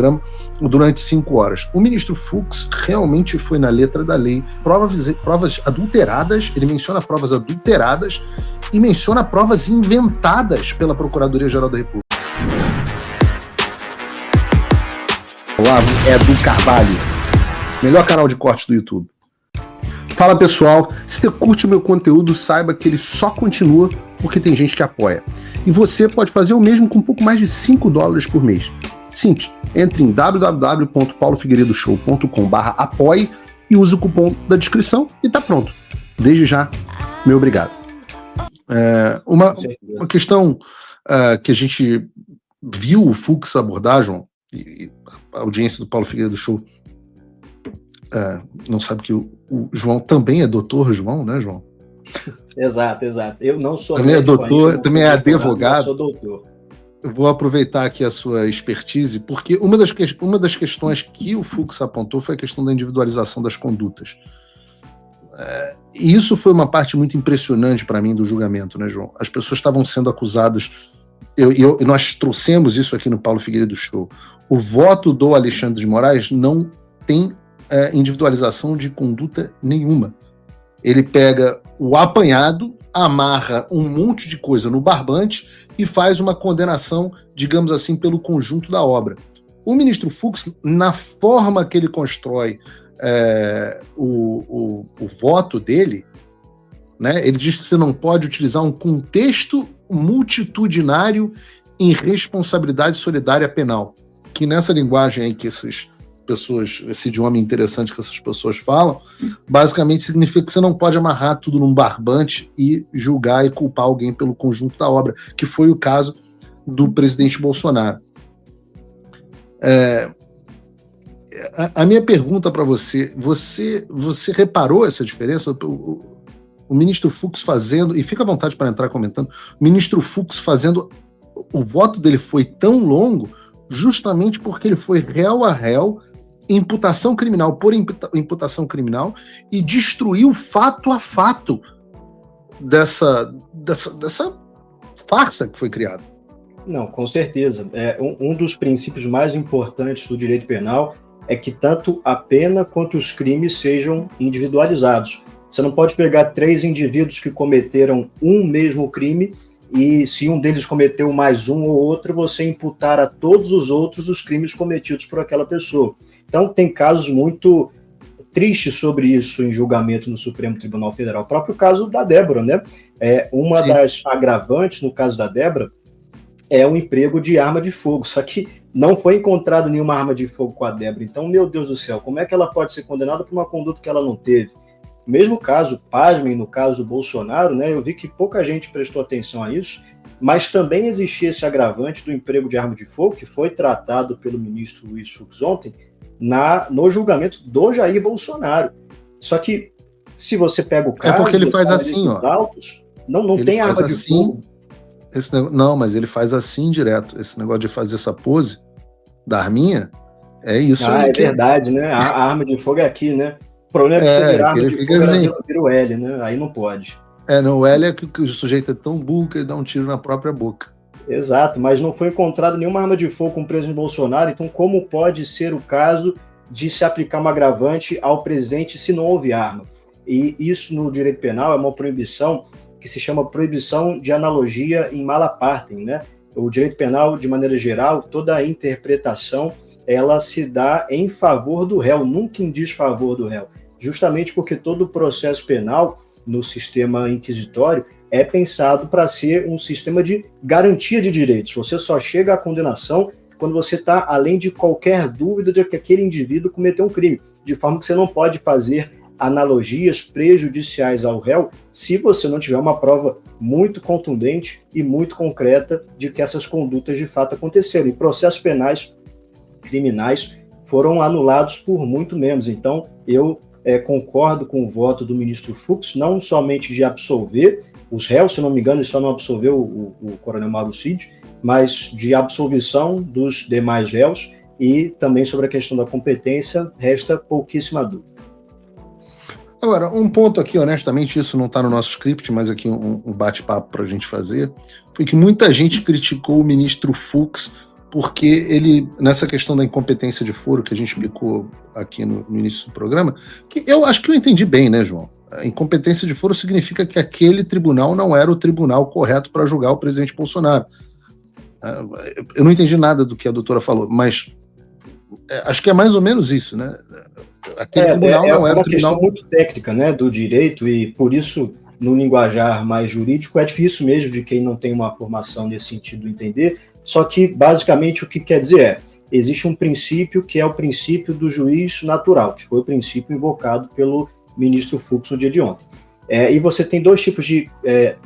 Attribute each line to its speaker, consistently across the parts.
Speaker 1: programa durante 5 horas. O ministro Fux realmente foi na letra da lei. Provas adulteradas, ele menciona provas adulteradas e menciona provas inventadas pela Procuradoria-Geral da República. Olavo Edu Carvalho, melhor canal de corte do YouTube. Fala pessoal, se você curte o meu conteúdo, saiba que ele só continua porque tem gente que apoia. E você pode fazer o mesmo com um pouco mais de $5 por mês. Simples, entre em www.paulofigueiredoshow.com/apoie e use o cupom da descrição e tá pronto. Desde já, meu obrigado. Uma questão que a gente viu o Fux abordar, João, e a audiência do Paulo Figueiredo Show não sabe que o João também é doutor, João, né, João?
Speaker 2: Exato. Eu não sou
Speaker 1: também médico, é doutor, também é advogado.
Speaker 2: Eu sou doutor.
Speaker 1: Eu vou aproveitar aqui a sua expertise, porque uma das questões que o Fux apontou foi a questão da individualização das condutas. E isso foi uma parte muito impressionante para mim do julgamento, né, João? As pessoas estavam sendo acusadas, nós trouxemos isso aqui no Paulo Figueiredo Show. O voto do Alexandre de Moraes não tem individualização de conduta nenhuma. Ele pega o apanhado, amarra um monte de coisa no barbante e faz uma condenação, digamos assim, pelo conjunto da obra. O ministro Fux, na forma que ele constrói o voto dele, né, ele diz que você não pode utilizar um contexto multitudinário em responsabilidade solidária penal, que nessa linguagem aí que essas pessoas, esse idioma interessante que essas pessoas falam, basicamente significa que você não pode amarrar tudo num barbante e julgar e culpar alguém pelo conjunto da obra, que foi o caso do presidente Bolsonaro. A minha pergunta para você reparou essa diferença? O ministro Fux fazendo, e fica à vontade para entrar comentando, o ministro Fux fazendo, o voto dele foi tão longo justamente porque ele foi réu a réu, imputação criminal por imputação criminal, e destruiu fato a fato dessa farsa que foi criada.
Speaker 2: Não, com certeza. Um dos princípios mais importantes do direito penal é que tanto a pena quanto os crimes sejam individualizados. Você não pode pegar 3 indivíduos que cometeram um mesmo crime e, se um deles cometeu mais um ou outro, você imputar a todos os outros os crimes cometidos por aquela pessoa. Então, tem casos muito tristes sobre isso em julgamento no Supremo Tribunal Federal. O próprio caso da Débora, né? Uma das agravantes, no caso da Débora, é o emprego de arma de fogo. Só que não foi encontrada nenhuma arma de fogo com a Débora. Então, meu Deus do céu, como é que ela pode ser condenada por uma conduta que ela não teve? Mesmo caso, pasmem, no caso do Bolsonaro, né, eu vi que pouca gente prestou atenção a isso, mas também existia esse agravante do emprego de arma de fogo, que foi tratado pelo ministro Luiz Fux ontem, no julgamento do Jair Bolsonaro. Só que, se você pega o caso...
Speaker 1: porque ele faz assim, ó.
Speaker 2: Autos, não tem arma de fogo.
Speaker 1: Não, mas ele faz assim direto. Esse negócio de fazer essa pose da arminha, é isso.
Speaker 2: É verdade, né? A arma de fogo é aqui, né? O problema é que você virar arma de fogo, assim. Vira o L, né? Aí não pode.
Speaker 1: O L é que o sujeito é tão burro que ele dá um tiro na própria boca.
Speaker 2: Exato, mas não foi encontrado nenhuma arma de fogo com o presidente Bolsonaro, então como pode ser o caso de se aplicar uma agravante ao presidente se não houve arma? E isso no direito penal é uma proibição que se chama proibição de analogia in mala partem, né? O direito penal, de maneira geral, toda a interpretação, ela se dá em favor do réu, nunca em desfavor do réu, justamente porque todo o processo penal no sistema inquisitório é pensado para ser um sistema de garantia de direitos. Você só chega à condenação quando você está além de qualquer dúvida de que aquele indivíduo cometeu um crime, de forma que você não pode fazer analogias prejudiciais ao réu se você não tiver uma prova muito contundente e muito concreta de que essas condutas de fato aconteceram. E processos penais criminais foram anulados por muito menos. Então, eu concordo com o voto do ministro Fux, não somente de absolver os réus, se não me engano, ele só não absolveu o coronel Mauro Cid, mas de absolvição dos demais réus, e também sobre a questão da competência, resta pouquíssima dúvida.
Speaker 1: Agora, um ponto aqui, honestamente, isso não está no nosso script, mas aqui um bate-papo para a gente fazer, foi que muita gente criticou o ministro Fux porque ele, nessa questão da incompetência de foro, que a gente explicou aqui no início do programa, que eu acho que eu entendi bem, né, João? A incompetência de foro significa que aquele tribunal não era o tribunal correto para julgar o presidente Bolsonaro. Eu não entendi nada do que a doutora falou, mas acho que é mais ou menos isso, né? Aquele tribunal não era o tribunal...
Speaker 2: É uma questão muito técnica, né, do direito, e por isso, no linguajar mais jurídico, é difícil mesmo de quem não tem uma formação nesse sentido entender, só que, basicamente, o que quer dizer existe um princípio que é o princípio do juiz natural, que foi o princípio invocado pelo ministro Fux no dia de ontem. E você tem dois tipos de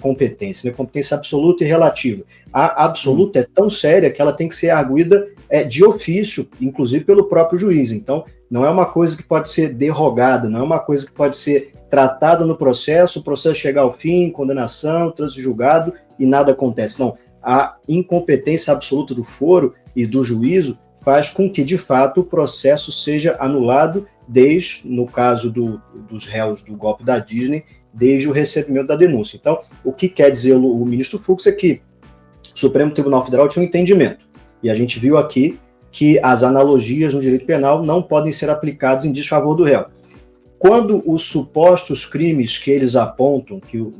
Speaker 2: competência, né? Competência absoluta e relativa. A absoluta é tão séria que ela tem que ser arguida de ofício, inclusive pelo próprio juiz. Então, não é uma coisa que pode ser derrogada, não é uma coisa que pode ser tratada no processo, o processo chegar ao fim, condenação, trânsito julgado e nada acontece. Não, a incompetência absoluta do foro e do juízo faz com que, de fato, o processo seja anulado desde, no caso dos réus do golpe da Disney, desde o recebimento da denúncia. Então, o que quer dizer o ministro Fux é que o Supremo Tribunal Federal tinha um entendimento. E a gente viu aqui que as analogias no direito penal não podem ser aplicadas em desfavor do réu. Quando os supostos crimes que eles apontam, que o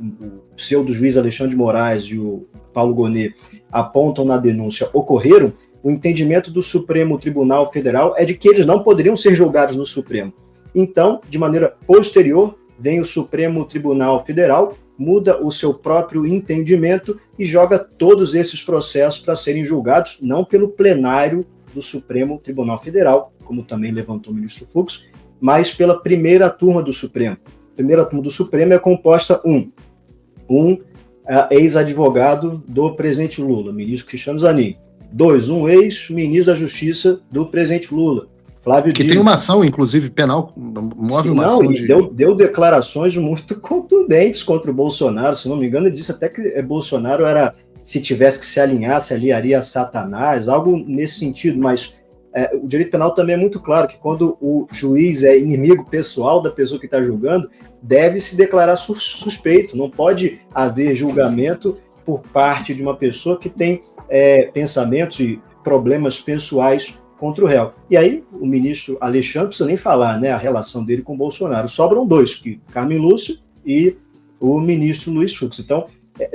Speaker 2: pseudo-juiz Alexandre de Moraes e o Paulo Gonet apontam na denúncia, ocorreram, o entendimento do Supremo Tribunal Federal é de que eles não poderiam ser julgados no Supremo. Então, de maneira posterior, vem o Supremo Tribunal Federal, muda o seu próprio entendimento e joga todos esses processos para serem julgados, não pelo plenário do Supremo Tribunal Federal, como também levantou o ministro Fux, mas pela primeira turma do Supremo. A primeira turma do Supremo é composta ex-advogado do presidente Lula, ministro Cristiano Zanin. 2, um ex-ministro da Justiça do presidente Lula, Flávio Dino.
Speaker 1: Que tem uma ação, inclusive, penal, move uma ação de...
Speaker 2: deu declarações muito contundentes contra o Bolsonaro, se não me engano, ele disse até que Bolsonaro era, se tivesse que se alinhar, se aliaria a Satanás, algo nesse sentido, mas o direito penal também é muito claro que quando o juiz é inimigo pessoal da pessoa que está julgando, deve se declarar suspeito, não pode haver julgamento por parte de uma pessoa que tem pensamentos e problemas pessoais contra o réu. E aí, o ministro Alexandre, não precisa nem falar, né, a relação dele com o Bolsonaro. Sobram dois, Carmen Lúcia e o ministro Luiz Fux. Então,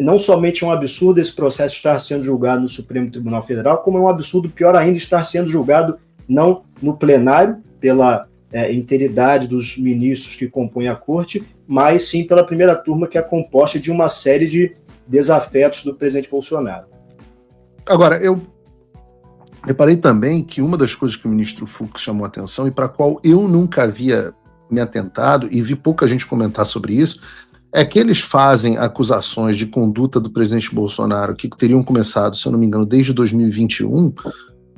Speaker 2: não somente é um absurdo esse processo estar sendo julgado no Supremo Tribunal Federal, como é um absurdo, pior ainda, estar sendo julgado não no plenário, pela integridade dos ministros que compõem a corte, mas sim pela primeira turma, que é composta de uma série de desafetos do presidente Bolsonaro.
Speaker 1: Agora, eu reparei também que uma das coisas que o ministro Fux chamou a atenção e para a qual eu nunca havia me atentado e vi pouca gente comentar sobre isso, é que eles fazem acusações de conduta do presidente Bolsonaro que teriam começado, se eu não me engano, desde 2021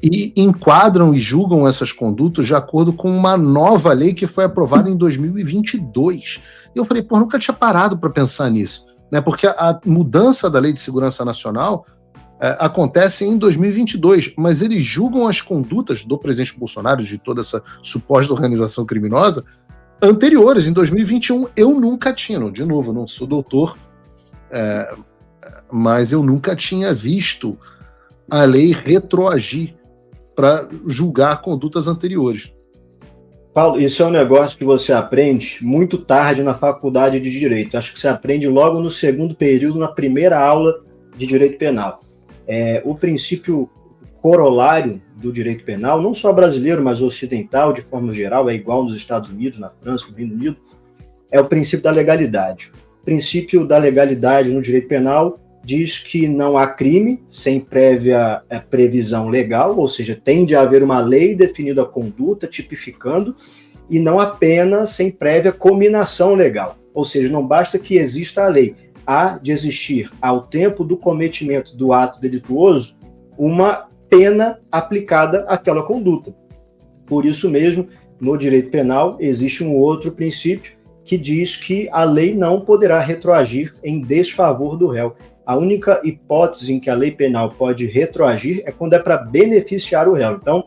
Speaker 1: e enquadram e julgam essas condutas de acordo com uma nova lei que foi aprovada em 2022. E eu falei, nunca tinha parado para pensar nisso, né? Porque a mudança da Lei de Segurança Nacional acontece em 2022, mas eles julgam as condutas do presidente Bolsonaro, de toda essa suposta organização criminosa, anteriores, em 2021. Eu nunca tinha, de novo, não sou doutor, mas eu nunca tinha visto a lei retroagir para julgar condutas anteriores.
Speaker 2: Paulo, isso é um negócio que você aprende muito tarde na faculdade de Direito. Acho que você aprende logo no segundo período, na primeira aula de Direito Penal. O princípio corolário do direito penal, não só brasileiro, mas ocidental, de forma geral, é igual nos Estados Unidos, na França, no Reino Unido, é o princípio da legalidade. O princípio da legalidade no direito penal diz que não há crime sem prévia previsão legal, ou seja, tem de haver uma lei definindo a conduta, tipificando, e não há pena sem prévia cominação legal, ou seja, não basta que exista a lei, há de existir, ao tempo do cometimento do ato delituoso, uma pena aplicada àquela conduta. Por isso mesmo, no direito penal, existe um outro princípio que diz que a lei não poderá retroagir em desfavor do réu. A única hipótese em que a lei penal pode retroagir é quando é para beneficiar o réu. Então,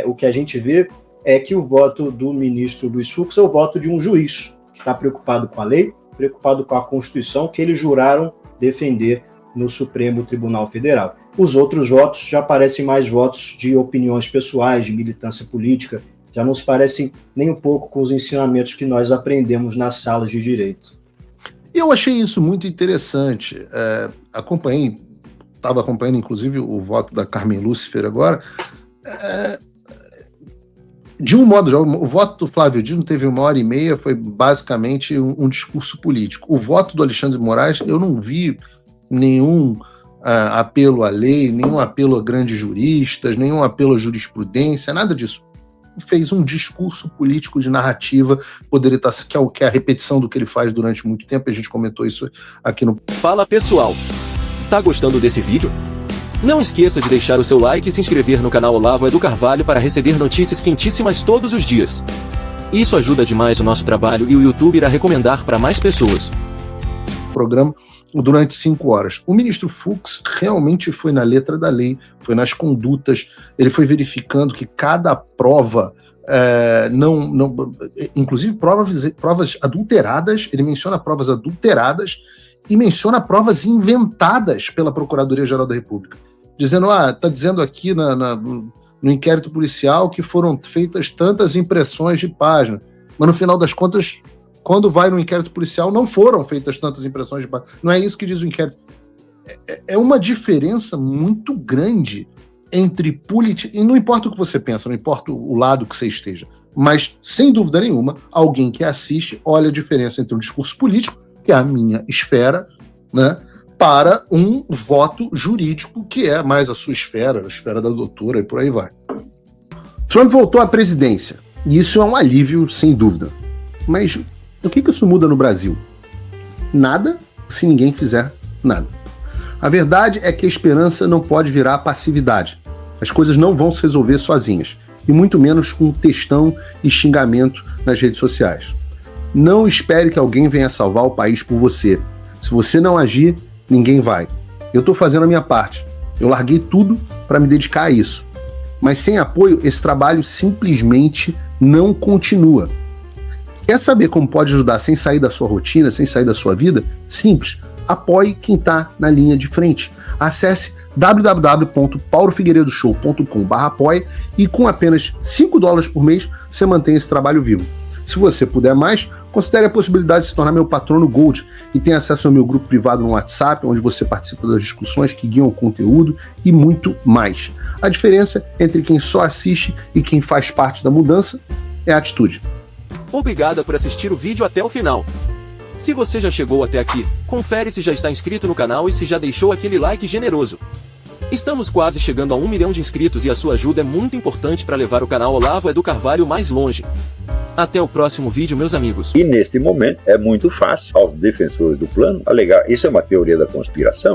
Speaker 2: o que a gente vê é que o voto do ministro Luiz Fux é o voto de um juiz que está preocupado com a lei, preocupado com a Constituição, que eles juraram defender no Supremo Tribunal Federal. Os outros votos já parecem mais votos de opiniões pessoais, de militância política, já não se parecem nem um pouco com os ensinamentos que nós aprendemos nas salas de direito.
Speaker 1: Eu achei isso muito interessante. Estava acompanhando inclusive o voto da Carmen Lúcifer agora. De um modo geral, o voto do Flávio Dino teve 1h30, foi basicamente um discurso político. O voto do Alexandre de Moraes, eu não vi nenhum apelo à lei, nenhum apelo a grandes juristas, nenhum apelo à jurisprudência, nada disso. Fez um discurso político de narrativa, poderia estar, que é a repetição do que ele faz durante muito tempo, a gente comentou isso aqui no...
Speaker 3: Fala pessoal, tá gostando desse vídeo? Não esqueça de deixar o seu like e se inscrever no canal Olavo do Carvalho para receber notícias quentíssimas todos os dias. Isso ajuda demais o nosso trabalho e o YouTube irá recomendar para mais pessoas.
Speaker 1: Programa durante 5 horas. O ministro Fux realmente foi na letra da lei, foi nas condutas, ele foi verificando que cada prova, inclusive provas adulteradas, ele menciona provas adulteradas e menciona provas inventadas pela Procuradoria-Geral da República, dizendo, está dizendo aqui no inquérito policial que foram feitas tantas impressões de página, mas no final das contas, quando vai no inquérito policial, não foram feitas tantas impressões de página. Não é isso que diz o inquérito. É uma diferença muito grande entre política, e não importa o que você pensa, não importa o lado que você esteja, mas, sem dúvida nenhuma, alguém que assiste olha a diferença entre um discurso político, que é a minha esfera, né, para um voto jurídico, que é mais a sua esfera, a esfera da doutora, e por aí vai. Trump voltou à presidência, e isso é um alívio, sem dúvida. Mas o que isso muda no Brasil? Nada, se ninguém fizer nada. A verdade é que a esperança não pode virar passividade. As coisas não vão se resolver sozinhas, e muito menos com textão e xingamento nas redes sociais. Não espere que alguém venha salvar o país por você. Se você não agir, ninguém vai. Eu estou fazendo a minha parte. Eu larguei tudo para me dedicar a isso. Mas sem apoio, esse trabalho simplesmente não continua. Quer saber como pode ajudar sem sair da sua rotina, sem sair da sua vida? Simples. Apoie quem está na linha de frente. Acesse www.paulofigueiredoshow.com/apoie e com apenas $5 por mês você mantém esse trabalho vivo. Se você puder mais, considere a possibilidade de se tornar meu patrono Gold e tenha acesso ao meu grupo privado no WhatsApp, onde você participa das discussões que guiam o conteúdo e muito mais. A diferença entre quem só assiste e quem faz parte da mudança é a atitude.
Speaker 3: Obrigada por assistir o vídeo até o final. Se você já chegou até aqui, confere se já está inscrito no canal e se já deixou aquele like generoso. Estamos quase chegando a 1 milhão de inscritos e a sua ajuda é muito importante para levar o canal Olavo do Carvalho mais longe. Até o próximo vídeo, meus amigos.
Speaker 4: E neste momento é muito fácil aos defensores do plano alegar, isso é uma teoria da conspiração,